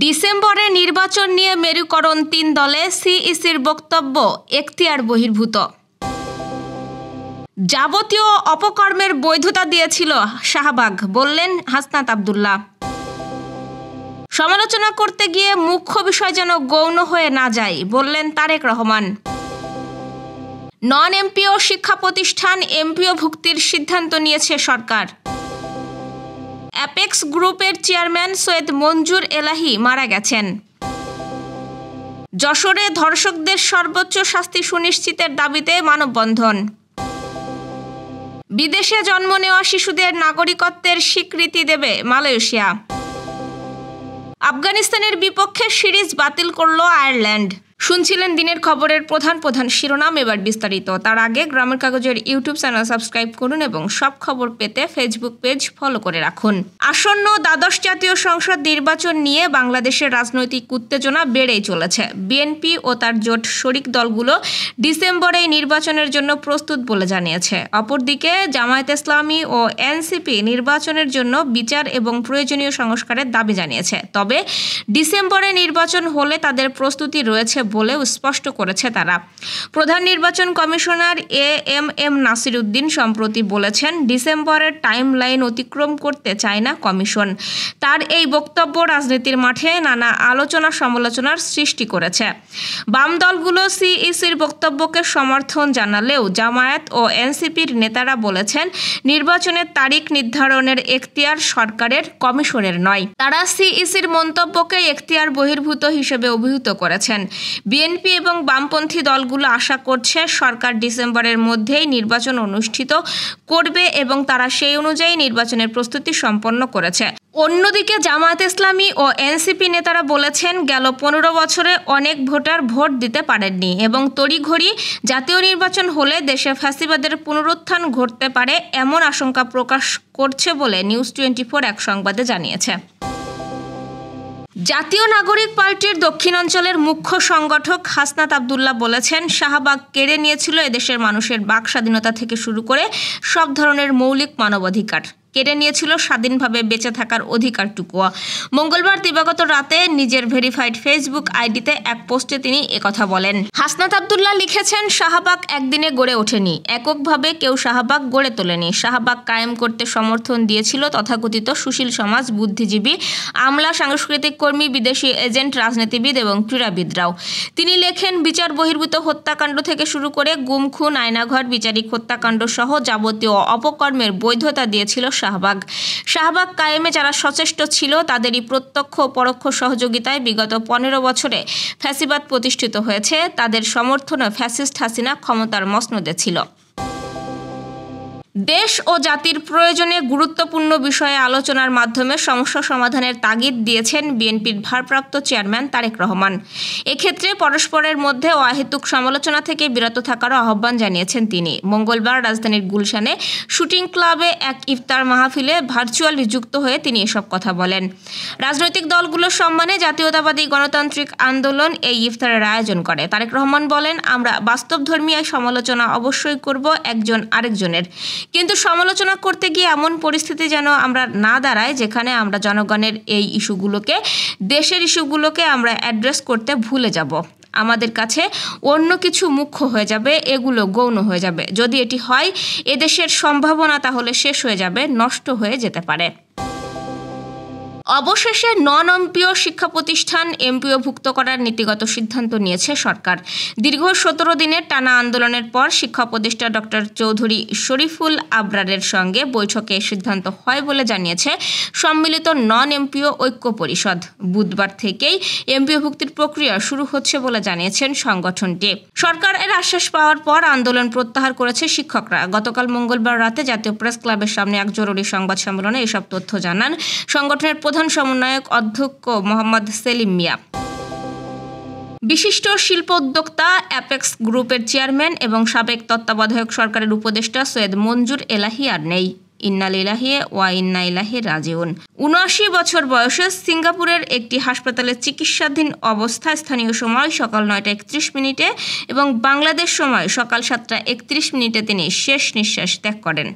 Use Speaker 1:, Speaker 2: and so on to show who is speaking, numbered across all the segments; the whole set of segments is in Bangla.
Speaker 1: ডিসেম্বরে নির্বাচন নিয়ে মেরুকরণ ৩ দলে, সিইসির বক্তব্য এখতিয়ার বহির্ভূত। যাবতীয় অপকর্মের বৈধতা দিয়েছিল শাহবাগ, বললেন হাসনাত আব্দুল্লাহ। সমালোচনা করতে গিয়ে মুখ্য বিষয় যেন গৌণ হয়ে না যায়, বললেন তারেক রহমান। নন এমপিও শিক্ষা প্রতিষ্ঠান এমপিও ভুক্তির সিদ্ধান্ত নিয়েছে সরকার। অ্যাপেক্স গ্রুপের চেয়ারম্যান সৈয়দ মঞ্জুর এলাহি মারা গেছেন। যশোরে ধর্ষকদের সর্বোচ্চ শাস্তি সুনিশ্চিতের দাবিতে মানববন্ধন। বিদেশে জন্ম নেওয়া শিশুদের নাগরিকত্বের স্বীকৃতি দেবে মালয়েশিয়া। আফগানিস্তানের বিপক্ষে সিরিজ বাতিল করল আয়ারল্যান্ড। শুনছিলেন দিনের খবরের প্রধান প্রধান শিরোনাম, এবার বিস্তারিত। তার আগে গ্রামের কাগজের ইউটিউব চ্যানেল সাবস্ক্রাইব করুন এবং সব খবর পেতে ফেসবুক পেজ ফলো করে রাখুন। আসন্ন দ্বাদশ জাতীয় সংসদ নির্বাচন নিয়ে বাংলাদেশের রাজনৈতিক উত্তেজনা বেড়েই চলেছে। বিএনপি ও তার জোট শরিক দলগুলো ডিসেম্বরে নির্বাচনের জন্য প্রস্তুত বলে জানিয়েছে। অপরদিকে জামায়াতে ইসলামী ও এনসিপি নির্বাচনের জন্য বিচার এবং প্রয়োজনীয় সংস্কারের দাবি জানিয়েছে। তবে ডিসেম্বরে নির্বাচন হলে তাদের প্রস্তুতি রয়েছে বলেও স্পষ্ট করেছে তারা। প্রধান নির্বাচন কমিশনার এএমএম নাসির উদ্দিন সম্প্রতি বলেছেন, ডিসেম্বরের টাইমলাইন অতিক্রম করতে চায় না কমিশন। তার এই বক্তব্য রাজনীতির মাঠে নানা আলোচনা সমালোচনার সৃষ্টি করেছে। বাম দলগুলো সিইসির বক্তব্যকে সমর্থন জানালেও জামায়াত ও এনসিপির নেতারা বলেছেন, নির্বাচনের তারিখ নির্ধারণের এখতিয়ার সরকারের, কমিশনের নয়। তারা সিইসির মন্তব্যকে এখতিয়ার বহির্ভূত হিসেবে অভিহিত করেছেন। বিএনপি এবং বামপন্থী দলগুলো আশা করছে সরকার ডিসেম্বরের মধ্যেই নির্বাচন অনুষ্ঠিত করবে এবং তারা সেই অনুযায়ী নির্বাচনের প্রস্তুতি সম্পন্ন করেছে। অন্যদিকে জামায়াতে ইসলামী ও এনসিপি নেতারা বলেছেন, গেল 15 বছরে অনেক ভোটার ভোট দিতে পারেননি এবং তড়িঘড়ি জাতীয় নির্বাচন হলে দেশে ফ্যাসিবাদের পুনরুত্থান ঘটতে পারে এমন আশঙ্কা প্রকাশ করছে বলে নিউজ 24 এক সংবাদে জানিয়েছে। জাতীয় নাগরিক পার্টির দক্ষিণাঞ্চলের মুখ্য সংগঠক হাসনাত আব্দুল্লাহ বলেছেন, শাহবাগ কেড়ে নিয়েছিল এদেশের মানুষের বাক স্বাধীনতা থেকে শুরু করে সব ধরনের মৌলিক মানবাধিকার, কেড়ে নিয়েছিল স্বাধীনভাবে বেঁচে থাকার অধিকারটুকুও। মঙ্গলবার দিবাগত রাতে নিজের ভেরিফাইড ফেসবুক আইডিতে এক পোস্টে তিনি একথা বলেন। হাসনাত আব্দুল্লাহ লিখেছেন, শাহবাগ একদিনে গড়ে ওঠেনি, এককভাবে কেউ শাহবাগ গড়ে তোলেনি। শাহবাগ কায়েম করতে সমর্থন দিয়েছিল তথাকথিত সুশীল সমাজ, বুদ্ধিজীবী, আমলা, সাংস্কৃতিক কর্মী, বিদেশি এজেন্ট, রাজনীতিবিদ এবং ক্রীড়াবিদরাও। তিনি লেখেন, বিচার বহির্ভূত হত্যাকাণ্ড থেকে শুরু করে গুম, খুন, আয়নাঘর, বিচারিক হত্যাকাণ্ড সহ যাবতীয় অপকর্মের বৈধতা দিয়েছিল শাহবাগ কায়েমে যারা সচেষ্ট ছিল তাদেরই প্রত্যক্ষ ও পরোক্ষ সহযোগিতায় বিগত 15 বছরে ফ্যাসিবাদ প্রতিষ্ঠিত হয়েছে। তাদের সমর্থনে ফ্যাসিস্ট হাসিনা ক্ষমতার মসনদে ছিল। দেশ ও জাতির প্রয়োজনে গুরুত্বপূর্ণ বিষয়ে আলোচনার মাধ্যমে সমস্যা সমাধানের তাগিদ দিয়েছেন বিএনপির ভারপ্রাপ্ত চেয়ারম্যান তারেক রহমান। এক্ষেত্রে পরস্পরের মধ্যে অহেতুক সমালোচনা থেকে বিরত থাকারও আহ্বান জানিয়েছেন তিনি। মঙ্গলবার রাজধানীর গুলশানে শুটিং ক্লাবে এক ইফতার মাহফিলে ভার্চুয়ালি যুক্ত হয়ে তিনি এসব কথা বলেন। রাজনৈতিক দলগুলোর সম্মানে জাতীয়তাবাদী গণতান্ত্রিক আন্দোলন এই ইফতারের আয়োজন করে। তারেক রহমান বলেন, আমরা বাস্তবধর্মী সমালোচনা অবশ্যই করব একজন আরেকজনের, কিন্তু সমালোচনা করতে গিয়ে এমন পরিস্থিতি যেন আমরা না দাঁড়ায় যেখানে আমরা জনগণের এই ইস্যুগুলোকে, দেশের ইস্যুগুলোকে আমরা অ্যাড্রেস করতে ভুলে যাব। আমাদের কাছে অন্য কিছু মুখ্য হয়ে যাবে, এগুলো গৌণ হয়ে যাবে। যদি এটি হয়, এদেশের সম্ভাবনা তাহলে শেষ হয়ে যাবে, নষ্ট হয়ে যেতে পারে। অবশেষে নন এমপিও শিক্ষা প্রতিষ্ঠান এমপিওভুক্ত করার নীতিগত সিদ্ধান্ত নিয়েছে সরকার। দীর্ঘ 17 দিনের টানা আন্দোলনের পর শিক্ষা উপদেষ্টা ডক্টর চৌধুরী শরীফুল আবরারের সঙ্গে বৈঠকে সিদ্ধান্ত হয় বলে জানিয়েছে সম্মিলিত নন এমপিও ঐক্য পরিষদ। বুধবার থেকেই এমপিওভুক্তির প্রক্রিয়া শুরু হচ্ছে বলে জানিয়েছেন সংগঠনটি। সরকারের আশ্বাস পাওয়ার পর আন্দোলন প্রত্যাহার করেছে শিক্ষকরা। গতকাল মঙ্গলবার রাতে জাতীয় প্রেস ক্লাবের সামনে এক জরুরি সংবাদ সম্মেলনে এসব তথ্য জানান সংগঠনের প্রধান সমন্বয়ক অধ্যক্ষ মোহাম্মদ সেলিম মিয়া। বিশিষ্ট শিল্প উদ্যোক্তা অ্যাপেক্স গ্রুপের চেয়ারম্যান এবং সাবেক তত্ত্বাবধায়ক সরকারের উপদেষ্টা সৈয়দ মঞ্জুর এলাহি আর নেই। ইন্না লিল্লাহি ওয়া ইন্না ইলাইহি রাজিউন। ৭৯ বছর বয়সে সিঙ্গাপুরের একটি হাসপাতালে চিকিৎসাধীন অবস্থায় স্থানীয় সময় সকাল ৯টা ৩১ এবং বাংলাদেশ সময় সকাল ৭টা ৩১ তিনি শেষ নিঃশ্বাস ত্যাগ করেন।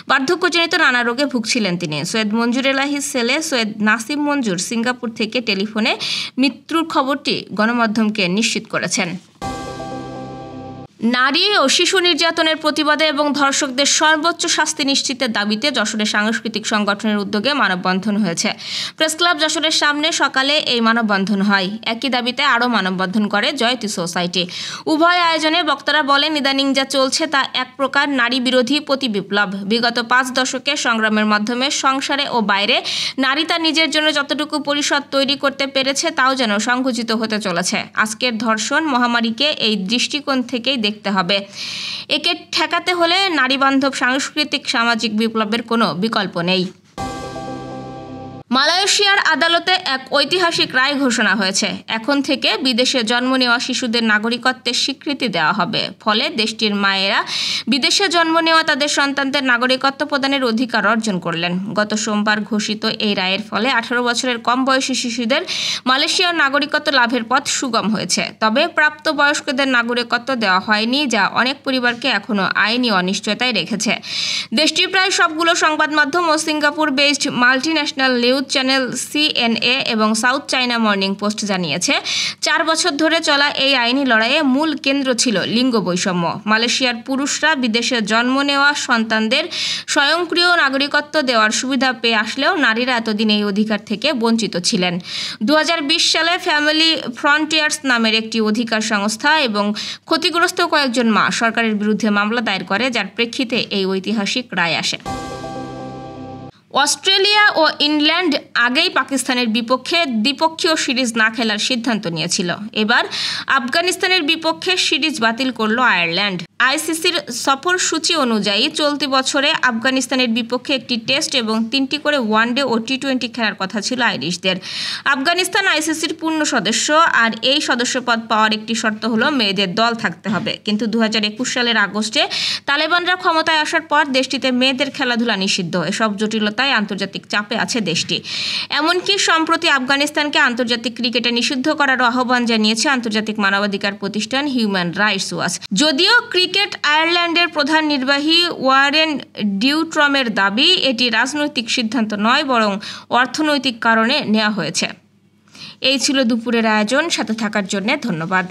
Speaker 1: বার্ধক্যজনিত নানা রোগে ভুগছিলেন তিনি। সৈয়দ মঞ্জুর এলাহির ছেলে সৈয়দ নাসিম মঞ্জুর সিঙ্গাপুর থেকে টেলিফোনে মৃত্যুর খবরটি গণমাধ্যমকে নিশ্চিত করেছেন। নারী ও শিশু নির্যাতনের প্রতিবাদে এবং ধর্ষকদের সর্বোচ্চ শাস্তি নিশ্চিতের দাবিতে যশোরের সাংস্কৃতিক সংগঠনের উদ্যোগে মানববন্ধন হয়েছে। প্রেসক্লাব যশোরের সামনে সকালে এই মানববন্ধন হয়। একই দাবিতে আরও মানববন্ধন করে জয়তী সোসাইটি। উভয় আয়োজনে বক্তারা বলেন, ইদানিং যা চলছে তা এক প্রকার নারী বিরোধী প্রতিবিপ্লব। বিগত 5 দশকে সংগ্রামের মাধ্যমে সংসারে ও বাইরে নারী তার নিজের জন্য যতটুকু পরিসর তৈরি করতে পেরেছে তাও যেন সংকুচিত হতে চলেছে। আজকের ধর্ষণ মহামারীকে এই দৃষ্টিকোণ থেকেই দেখতে হবে। একে ঠেকাতে হলে নারীবান্ধব সাংস্কৃতিক সামাজিক বিপ্লবের কোনো বিকল্প নেই। মালয়েশিয়ার আদালতে এক ঐতিহাসিক রায় ঘোষণা হয়েছে। এখন থেকে বিদেশে জন্ম নেওয়া শিশুদের নাগরিকত্বের স্বীকৃতি দেওয়া হবে। ফলে দেশটির মায়েরা বিদেশে জন্ম নেওয়া তাদের সন্তানদের নাগরিকত্ব প্রদানের অধিকার অর্জন করলেন। গত সোমবার ঘোষিত এই রায়ের ফলে 18 বছরের কম বয়সী শিশুদের মালয়েশিয়ার নাগরিকত্ব লাভের পথ সুগম হয়েছে। তবে প্রাপ্তবয়স্কদের নাগরিকত্ব দেওয়া হয়নি, যা অনেক পরিবারকে এখনও আইনি অনিশ্চয়তায় রেখেছে। দেশটির প্রায় সবগুলো সংবাদ মাধ্যম ও Singapore based multinational news channel CNA এবং সাউথ চায়না মর্নিং পোস্ট জানিয়েছে, 4 বছর ধরে চলা এই আইনি লড়াইয়ে মূল কেন্দ্র ছিল লিঙ্গ বৈষম্য। মালয়েশিয়ার পুরুষরা বিদেশে জন্ম নেওয়া সন্তানদের স্বয়ংক্রিয় নাগরিকত্ব দেওয়ার সুবিধা পেয়ে আসলেও নারীরা এতদিন এই অধিকার থেকে বঞ্চিত ছিলেন। 2020 সালে ফ্যামিলি ফ্রন্টিয়ার্স নামের একটি অধিকার সংস্থা এবং ক্ষতিগ্রস্ত কয়েকজন মা সরকারের বিরুদ্ধে মামলা দায়ের করে, যার প্রেক্ষিতে এই ঐতিহাসিক রায় আসে। অস্ট্রেলিয়া ও ইংল্যান্ড আগেই পাকিস্তানের বিপক্ষে দ্বিপক্ষীয় সিরিজ না খেলার সিদ্ধান্ত নিয়েছিল। এবার আফগানিস্তানের বিপক্ষে সিরিজ বাতিল করল আয়ারল্যান্ড। ICCর সফরসূচি অনুযায়ী চলতি বছরে আফগানিস্তানের বিপক্ষে একটি টেস্ট এবং 3টি করে ওয়ানডে ও T20 খেলার কথা ছিল আইরিশদের। আফগানিস্তান ICCর পূর্ণ সদস্য, আর এই সদস্যপদ পাওয়ার একটি শর্ত হলো মেয়েদের দল থাকতে হবে। কিন্তু 2021 সালের আগস্টে তালেবানরা ক্ষমতায় আসার পর দেশটিতে মেয়েদের খেলাধুলা নিষিদ্ধ। এসব জটিলতায় আন্তর্জাতিক চাপে আছে দেশটি। এমনকি সম্প্রতি আফগানিস্তানকে আন্তর্জাতিক ক্রিকেটে নিষিদ্ধ করারও আহ্বান জানিয়েছে আন্তর্জাতিক মানবাধিকার প্রতিষ্ঠান হিউম্যান রাইটস ওয়াচ। যদিও ক্রিকেট আয়ারল্যান্ডের প্রধান নির্বাহী ওয়ারেন ডিউট্রমের দাবি, এটি রাজনৈতিক সিদ্ধান্ত নয় বরং অর্থনৈতিক কারণে নেওয়া হয়েছে। এই ছিল দুপুরের আয়োজন। সাথে থাকার জন্য ধন্যবাদ।